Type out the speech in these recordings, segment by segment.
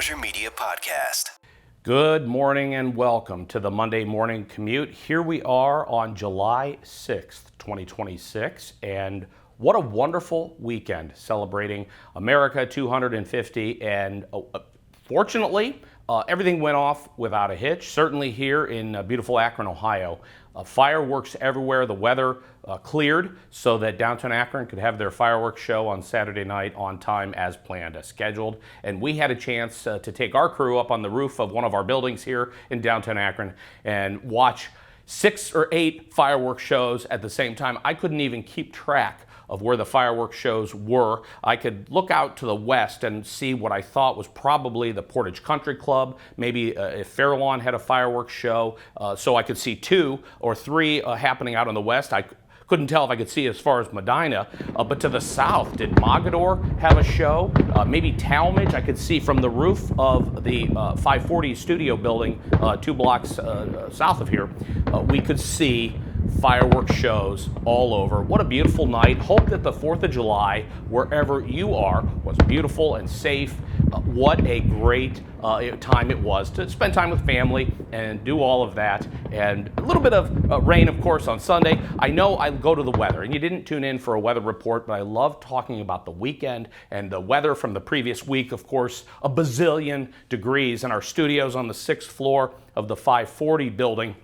Moser Media Podcast. Good morning and welcome to the Monday Morning Commute. Here we are on July 6th, 2026, and what a wonderful weekend celebrating America 250. And fortunately, everything went off without a hitch. Certainly here in beautiful Akron, Ohio. Fireworks everywhere. The weather cleared so that downtown Akron could have their fireworks show on Saturday night on time as planned, as scheduled. And we had a chance to take our crew up on the roof of one of our buildings here in downtown Akron and watch 6 or 8 fireworks shows at the same time. I couldn't even keep track of where the fireworks shows were. I could look out to the west and see what I thought was probably the Portage Country Club. Maybe if Fairlawn had a fireworks show, so I could see 2 or 3 happening out on the west. I couldn't tell if I could see as far as Medina, but to the south, did Mogador have a show? Maybe Talmadge, I could see from the roof of the 540 studio building 2 blocks south of here. We could see fireworks shows all over. What a beautiful night. Hope that the 4th of July, wherever you are, was beautiful and safe. What a great time it was to spend time with family and do all of that. And a little bit of rain, of course, on Sunday. I know I go to the weather, and you didn't tune in for a weather report, but I love talking about the weekend and the weather from the previous week. Of course, a bazillion degrees in our studios on the 6th floor of the 540 building,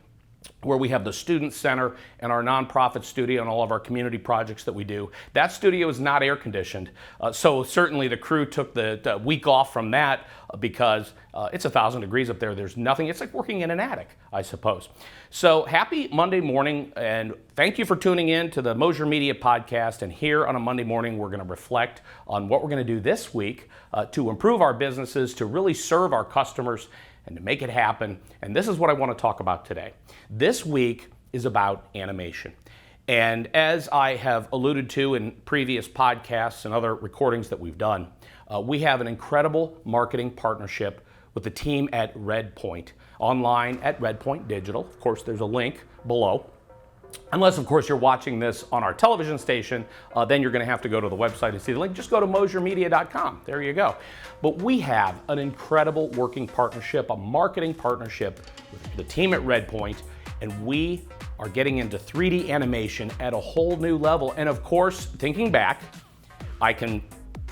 where we have the student center and our nonprofit studio and all of our community projects that we do. That studio is not air conditioned, so certainly the crew took the week off from that because it's 1,000 degrees up there. There's nothing. It's like working in an attic, I suppose. So happy Monday morning, and thank you for tuning in to the Moser Media Podcast. And here on a Monday morning, we're going to reflect on what we're going to do this week to improve our businesses, to really serve our customers, and to make it happen. And this is what I want to talk about today. This week is about animation. And as I have alluded to in previous podcasts and other recordings that we've done, we have an incredible marketing partnership with the team at Redpoint, online at Redpoint Digital. Of course, there's a link below. Unless, of course, you're watching this on our television station, then you're going to have to go to the website and see the link. Just go to mosermedia.com. There you go. But we have an incredible working partnership, a marketing partnership with the team at Redpoint, and we are getting into 3D animation at a whole new level. And of course, thinking back, I can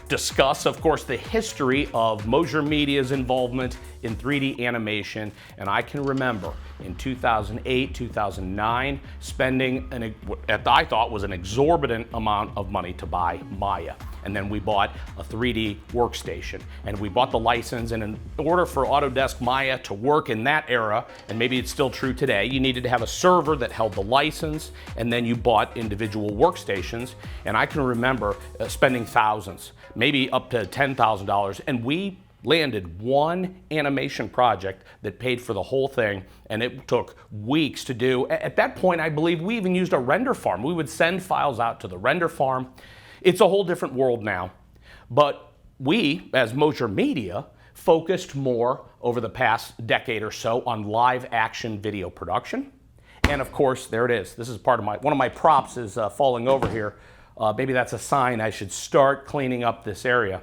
discuss, of course, the history of Moser Media's involvement in 3D animation, and I can remember in 2008, 2009, spending what I thought was an exorbitant amount of money to buy Maya. And then we bought a 3D workstation, and we bought the license, and in order for Autodesk Maya to work in that era, and maybe it's still true today, you needed to have a server that held the license, and then you bought individual workstations. And I can remember spending thousands, maybe up to $10,000, and we landed one animation project that paid for the whole thing, and it took weeks to do. At that point, I believe we even used a render farm. We would send files out to the render farm. It's a whole different world now, but we, as Moser Media, focused more over the past decade or so on live action video production. And of course, there it is. This is part of one of my props is falling over here. Maybe that's a sign I should start cleaning up this area.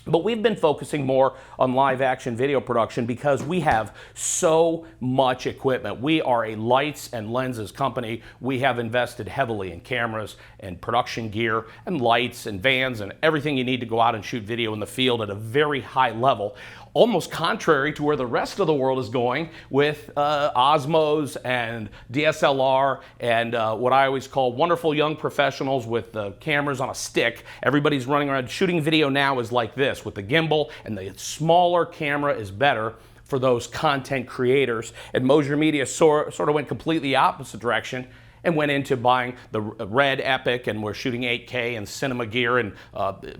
But we've been focusing more on live action video production because we have so much equipment. We are a lights and lenses company. We have invested heavily in cameras and production gear and lights and vans and everything you need to go out and shoot video in the field at a very high level, almost contrary to where the rest of the world is going with Osmos and DSLR and what I always call wonderful young professionals with cameras on a stick. Everybody's running around. Shooting video now is like this with the gimbal, and the smaller camera is better for those content creators. And Moser Media sort of went completely opposite direction and went into buying the Red Epic, and we're shooting 8K and cinema gear and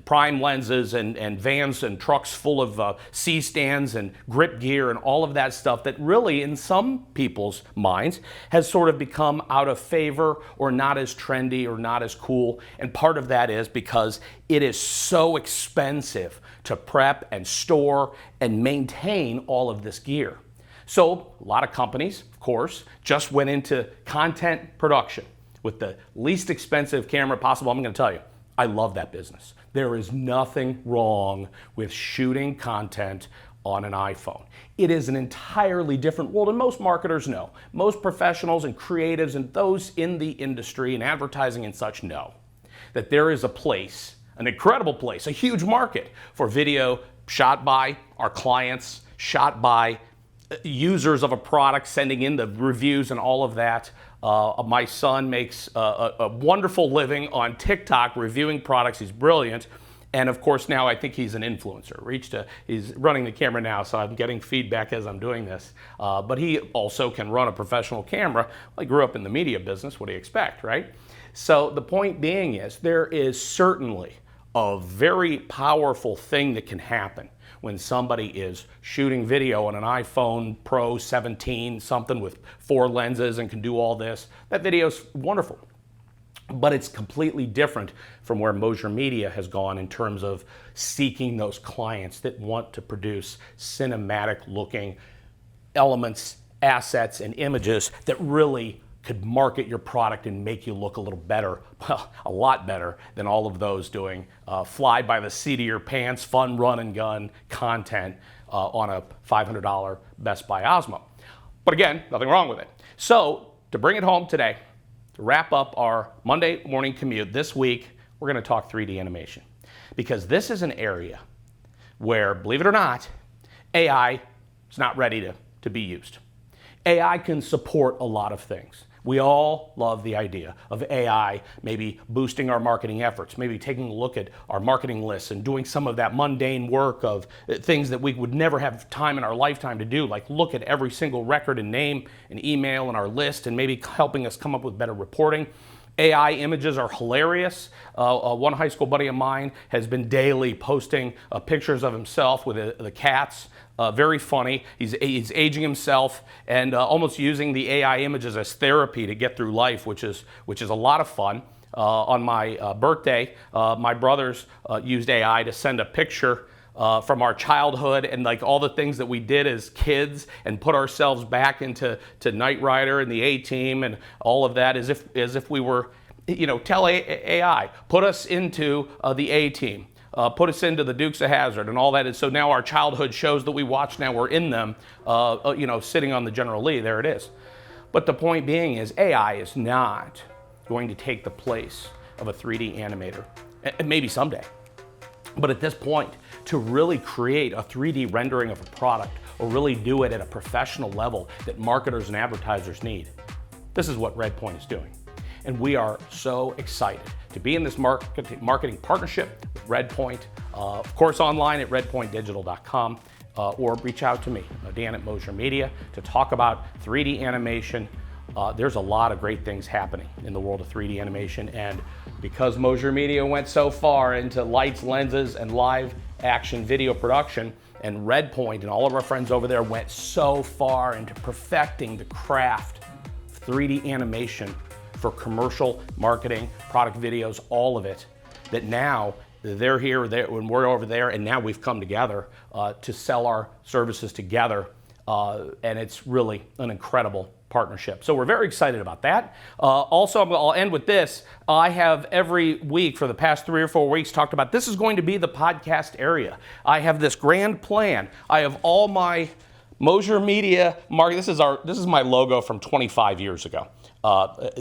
prime lenses and vans and trucks full of C-stands and grip gear and all of that stuff that really, in some people's minds, has sort of become out of favor or not as trendy or not as cool. And part of that is because it is so expensive to prep and store and maintain all of this gear. So a lot of companies, of course, just went into content production with the least expensive camera possible. I'm going to tell you, I love that business. There is nothing wrong with shooting content on an iPhone. It is an entirely different world, and most marketers know. Most professionals and creatives and those in the industry and advertising and such know that there is a place, an incredible place, a huge market for video shot by our clients, shot by users of a product, sending in the reviews and all of that. My son makes a wonderful living on TikTok reviewing products. He's brilliant. And of course, now I think he's an influencer. He's running the camera now, so I'm getting feedback as I'm doing this. But he also can run a professional camera. I grew up in the media business. What do you expect, right? So the point being is there is certainly a very powerful thing that can happen when somebody is shooting video on an iPhone Pro 17, something with 4 lenses and can do all this. That video's wonderful. But it's completely different from where Mosier Media has gone in terms of seeking those clients that want to produce cinematic looking elements, assets, and images that really could market your product and make you look a little better, well, a lot better than all of those doing fly by the seat of your pants, fun run and gun content on a $500 Best Buy Osmo. But again, nothing wrong with it. So to bring it home today, to wrap up our Monday morning commute this week, we're going to talk 3D animation. Because this is an area where, believe it or not, AI is not ready to be used. AI can support a lot of things. We all love the idea of AI maybe boosting our marketing efforts, maybe taking a look at our marketing lists and doing some of that mundane work of things that we would never have time in our lifetime to do, like look at every single record and name and email in our list and maybe helping us come up with better reporting. AI images are hilarious. One high school buddy of mine has been daily posting pictures of himself with the cats. Very funny. He's aging himself and almost using the AI images as therapy to get through life, which is a lot of fun. On my birthday, my brothers used AI to send a picture from our childhood and like all the things that we did as kids and put ourselves back into Knight Rider and the A-Team and all of that as if we were, tell AI, put us into the A-Team. Put us into the Dukes of Hazzard and all that. And so now our childhood shows that we watch, now we're in them, sitting on the General Lee, there it is. But the point being is AI is not going to take the place of a 3D animator, and maybe someday. But at this point, to really create a 3D rendering of a product or really do it at a professional level that marketers and advertisers need, this is what Redpoint is doing. And we are so excited to be in this marketing partnership with Redpoint, of course online at redpointdigital.com, or reach out to me, Dan at Mosier Media, to talk about 3D animation. There's a lot of great things happening in the world of 3D animation, and because Mosier Media went so far into lights, lenses, and live action video production, and Redpoint and all of our friends over there went so far into perfecting the craft of 3D animation for commercial marketing, product videos, all of it, that now they're here, when we're over there, and now we've come together to sell our services together, and it's really an incredible partnership. So we're very excited about that. Also, I'll end with this. I have every week for the past 3 or 4 weeks talked about this is going to be the podcast area. I have this grand plan. I have all my Mosier Media marketing. This is my logo from 25 years ago.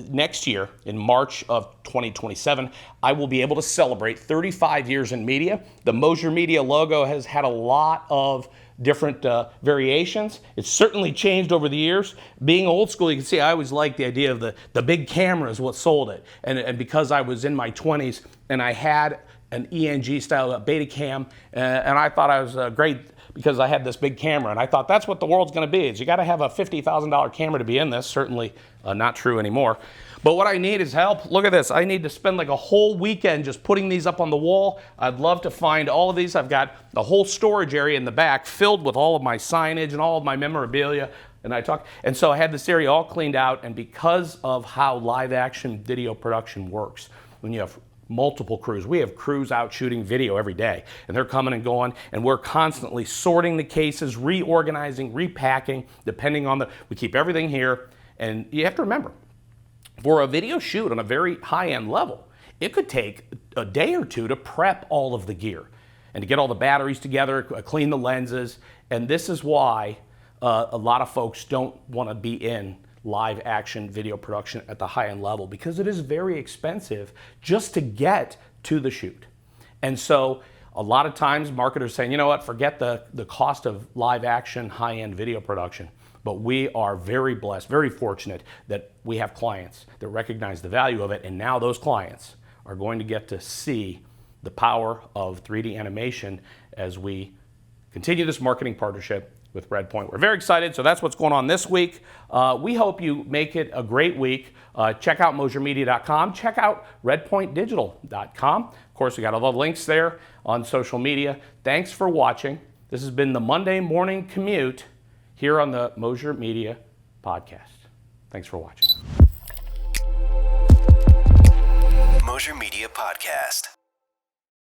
Next year, in March of 2027, I will be able to celebrate 35 years in media. The Mosier Media logo has had a lot of different variations. It's certainly changed over the years. Being old school, you can see I always liked the idea of the big camera is what sold it. And because I was in my 20s and I had an ENG style Betacam, and I thought I was great because I had this big camera, and I thought that's what the world's going to be. Is you got to have a $50,000 camera to be in this. Certainly not true anymore. But what I need is help. Look at this. I need to spend like a whole weekend just putting these up on the wall. I'd love to find all of these. I've got a whole storage area in the back filled with all of my signage and all of my memorabilia. And so I had this area all cleaned out. And because of how live action video production works, when you have multiple crews. We have crews out shooting video every day, and they're coming and going, and we're constantly sorting the cases, reorganizing, repacking, depending on we keep everything here. And you have to remember, for a video shoot on a very high-end level, it could take a day or two to prep all of the gear. and to get all the batteries together, clean the lenses. And this is why a lot of folks don't want to be in live action video production at the high-end level, because it is very expensive just to get to the shoot. And so a lot of times marketers saying, you know what, forget the cost of live action high-end video production. But we are very blessed, very fortunate that we have clients that recognize the value of it, and now those clients are going to get to see the power of 3D animation as we continue this marketing partnership with Redpoint. We're very excited, so that's what's going on this week. We hope you make it a great week. Check out MosierMedia.com. Check out RedpointDigital.com. Of course, we got all the links there on social media. Thanks for watching. This has been the Monday Morning Commute here on the Mosier Media Podcast. Thanks for watching. Mosier Media Podcast.